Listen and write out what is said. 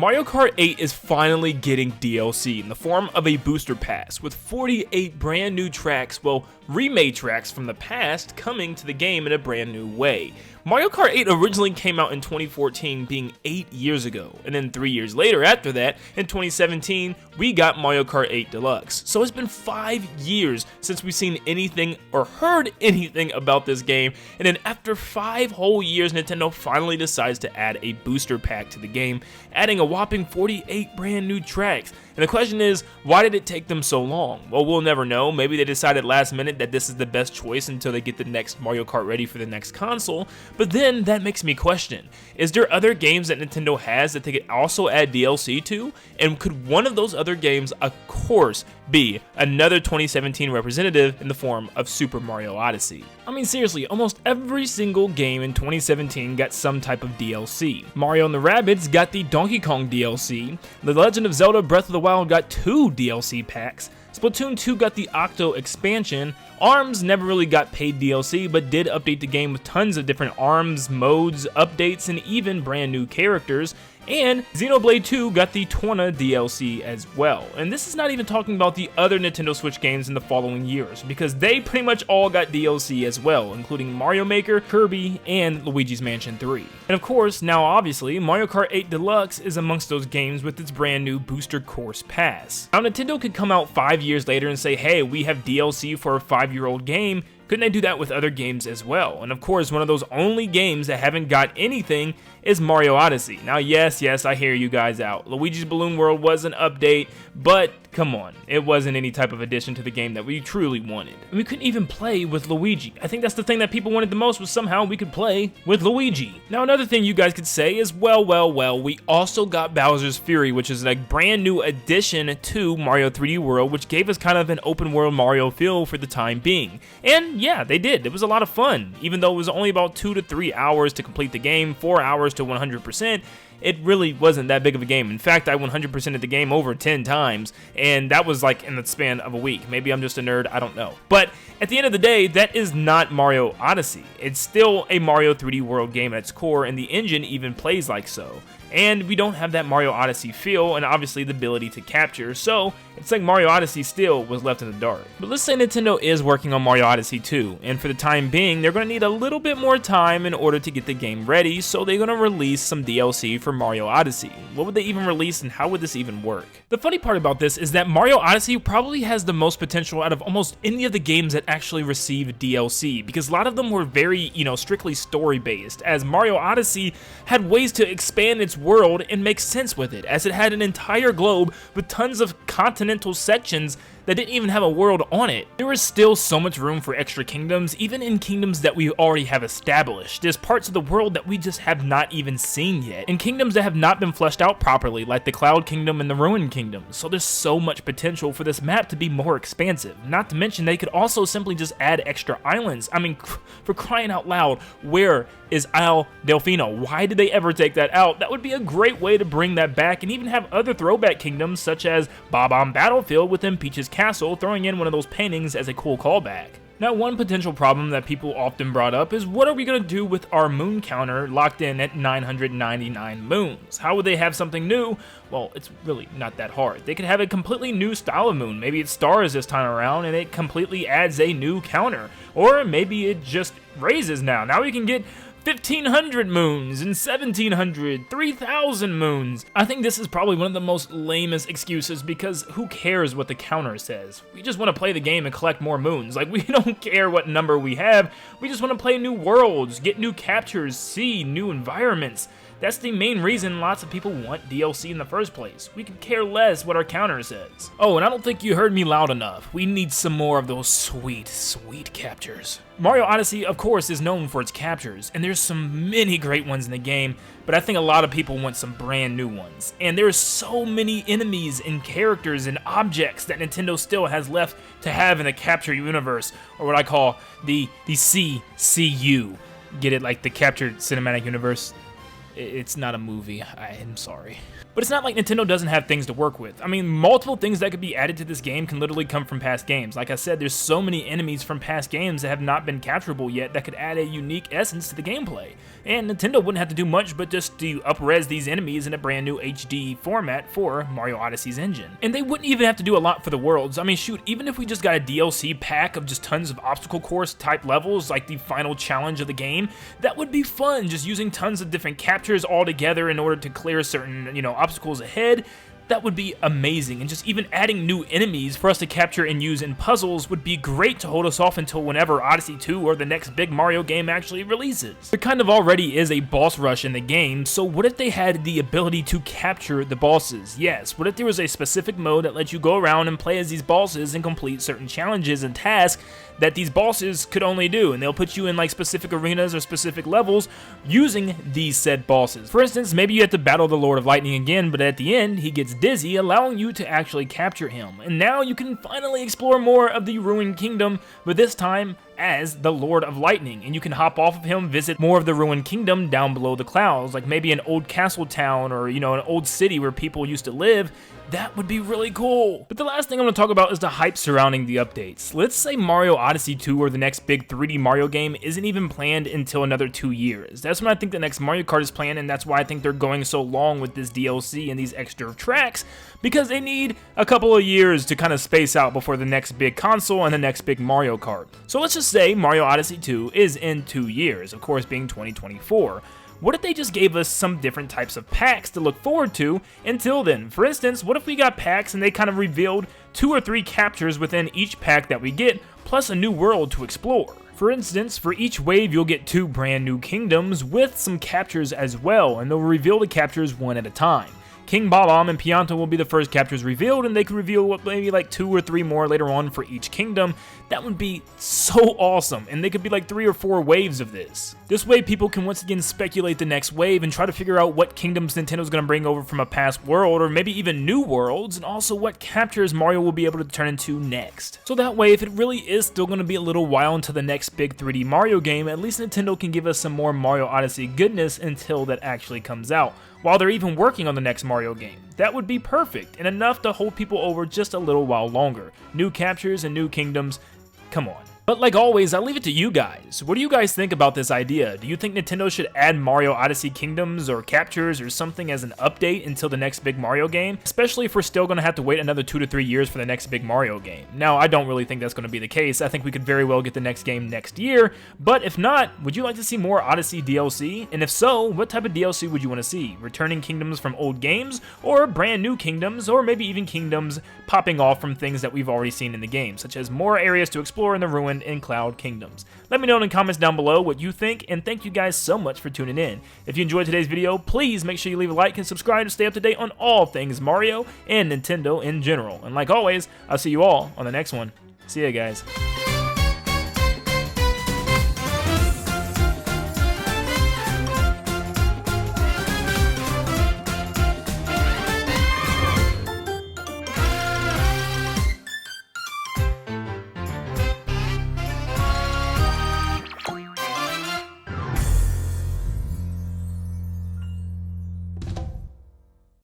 Mario Kart 8 is finally getting DLC in the form of a booster pass, with 48 brand new tracks, well, remade tracks from the past coming to the game in a brand new way. Mario Kart 8 originally came out in 2014, being 8 years ago, and then 3 years later after that, in 2017, we got Mario Kart 8 Deluxe. So it's been 5 years since we've seen anything or heard anything about this game, and then after 5 whole years, Nintendo finally decides to add a booster pack to the game, adding a whopping 48 brand new tracks. And the question is, why did it take them so long? Well, we'll never know. Maybe they decided last minute that this is the best choice until they get the next Mario Kart ready for the next console. But then that makes me question, is there other games that Nintendo has that they could also add DLC to? And could one of those other games, of course, be another 2017 representative in the form of Super Mario Odyssey? I mean, seriously, almost every single game in 2017 got some type of DLC. Mario and the Rabbids got the Donkey Kong DLC, The Legend of Zelda Breath of the Wild got 2 DLC packs, Splatoon 2 got the Octo expansion, ARMS never really got paid DLC, but did update the game with tons of different ARMS modes, updates, and even brand new characters, and Xenoblade 2 got the Torna DLC as well. And this is not even talking about the other Nintendo Switch games in the following years, because they pretty much all got DLC as well, including Mario Maker, Kirby, and Luigi's Mansion 3. And of course, now obviously, Mario Kart 8 Deluxe is amongst those games with its brand new Booster Course Pass. Now Nintendo could come out 5 years later and say, hey, we have DLC for a 5-year-old game. Couldn't they do that with other games as well? And of course, one of those only games that haven't got anything is Mario Odyssey. Now, yes, I hear you guys out. Luigi's Balloon World was an update, but come on, it wasn't any type of addition to the game that we truly wanted. And we couldn't even play with Luigi. I think that's the thing that people wanted the most, was somehow we could play with Luigi. Now, another thing you guys could say is, well, we also got Bowser's Fury, which is a brand new addition to Mario 3D World, which gave us kind of an open world Mario feel for the time being. And yeah, they did. It was a lot of fun. Even though it was only about 2 to 3 hours to complete the game, 4 hours to 100%, it really wasn't that big of a game. In fact, I 100%ed the game over 10 times, and that was like in the span of a week. Maybe I'm just a nerd, I don't know. But at the end of the day, that is not Mario Odyssey. It's still a Mario 3D World game at its core, and the engine even plays like so. And we don't have that Mario Odyssey feel, and obviously the ability to capture, so it's like Mario Odyssey still was left in the dark. But let's say Nintendo is working on Mario Odyssey 2, and for the time being, they're going to need a little bit more time in order to get the game ready, so they're going to release some DLC for Mario Odyssey. What would they even release, and how would this even work? The funny part about this is that Mario Odyssey probably has the most potential out of almost any of the games that actually received DLC, because a lot of them were very, strictly story-based, as Mario Odyssey had ways to expand its world and make sense with it, as it had an entire globe with tons of continental sections that didn't even have a world on it. There was still so much room for extra kingdoms, even in kingdoms that we already have established. There's parts of the world that we just have not even seen yet, and kingdoms that have not been fleshed out properly, like the Cloud Kingdom and the Ruin Kingdom. So there's so much potential for this map to be more expansive. Not to mention, they could also simply just add extra islands. I mean, for crying out loud, where is Isle Delfino? Why did they ever take that out? That would be a great way to bring that back, and even have other throwback kingdoms such as Bob-omb Battlefield within Peach's Castle, throwing in one of those paintings as a cool callback. Now, one potential problem that people often brought up is, what are we going to do with our moon counter locked in at 999 moons? How would they have something new? Well, it's really not that hard. They could have a completely new style of moon. Maybe it's stars this time around and it completely adds a new counter. Or maybe it just raises now. Now we can get 1,500 moons and 1,700, 3,000 moons. I think this is probably one of the most lamest excuses, because who cares what the counter says? We just want to play the game and collect more moons. Like, we don't care what number we have. We just want to play new worlds, get new captures, see new environments. That's the main reason lots of people want DLC in the first place. We could care less what our counter says. Oh, and I don't think you heard me loud enough. We need some more of those sweet, sweet captures. Mario Odyssey, of course, is known for its captures, and there's many great ones in the game, but I think a lot of people want some brand new ones. And there's so many enemies and characters and objects that Nintendo still has left to have in the capture universe, or what I call the CCU. Get it, like the Captured Cinematic Universe? It's not a movie. I'm sorry. But it's not like Nintendo doesn't have things to work with. I mean, multiple things that could be added to this game can literally come from past games. Like I said, there's so many enemies from past games that have not been capturable yet that could add a unique essence to the gameplay. And Nintendo wouldn't have to do much but just to up-res these enemies in a brand new HD format for Mario Odyssey's engine. And they wouldn't even have to do a lot for the worlds. I mean, shoot, even if we just got a DLC pack of just tons of obstacle course type levels, like the final challenge of the game, that would be fun, just using tons of different captures all together in order to clear certain, obstacles ahead. That would be amazing, and just even adding new enemies for us to capture and use in puzzles would be great to hold us off until whenever Odyssey 2 or the next big Mario game actually releases. There kind of already is a boss rush in the game, so what if they had the ability to capture the bosses? Yes, what if there was a specific mode that lets you go around and play as these bosses and complete certain challenges and tasks that these bosses could only do, and they'll put you in like specific arenas or specific levels using these said bosses. For instance, maybe you have to battle the Lord of Lightning again, but at the end, he gets dizzy, allowing you to actually capture him. And now you can finally explore more of the Ruined Kingdom, but this time as the Lord of Lightning, and you can hop off of him, visit more of the Ruined Kingdom down below the clouds, like maybe an old castle town or, an old city where people used to live. That would be really cool. But the last thing I'm going to talk about is the hype surrounding the updates. Let's say Mario Odyssey 2 or the next big 3D Mario game isn't even planned until another 2 years. That's when I think the next Mario Kart is planned, and that's why I think they're going so long with this DLC and these extra tracks, because they need a couple of years to kind of space out before the next big console and the next big Mario Kart. So let's just say Mario Odyssey 2 is in 2 years, of course being 2024. What if they just gave us some different types of packs to look forward to until then? For instance, what if we got packs and they kind of revealed 2 or 3 captures within each pack that we get, plus a new world to explore? For instance, for each wave you'll get 2 brand new kingdoms with some captures as well, and they'll reveal the captures one at a time. King Bob-omb and Pianta will be the first captures revealed, and they can reveal maybe like 2 or 3 more later on for each kingdom. That would be so awesome, and they could be like 3 or 4 waves of this. This way people can once again speculate the next wave and try to figure out what kingdoms Nintendo's going to bring over from a past world, or maybe even new worlds, and also what captures Mario will be able to turn into next. So that way, if it really is still going to be a little while until the next big 3D Mario game, at least Nintendo can give us some more Mario Odyssey goodness until that actually comes out, while they're even working on the next Mario game. That would be perfect, and enough to hold people over just a little while longer. New captures and new kingdoms, come on. But like always, I'll leave it to you guys. What do you guys think about this idea? Do you think Nintendo should add Mario Odyssey kingdoms or captures or something as an update until the next big Mario game? Especially if we're still going to have to wait another 2 to 3 years for the next big Mario game. Now, I don't really think that's going to be the case. I think we could very well get the next game next year. But if not, would you like to see more Odyssey DLC? And if so, what type of DLC would you want to see? Returning kingdoms from old games? Or brand new kingdoms? Or maybe even kingdoms popping off from things that we've already seen in the game, such as more areas to explore in the ruined and cloud kingdoms. Let me know in the comments down below what you think, and thank you guys so much for tuning in. If you enjoyed today's video, please make sure you leave a like and subscribe to stay up to date on all things Mario and Nintendo in general. And like always, I'll see you all on the next one. See ya, guys.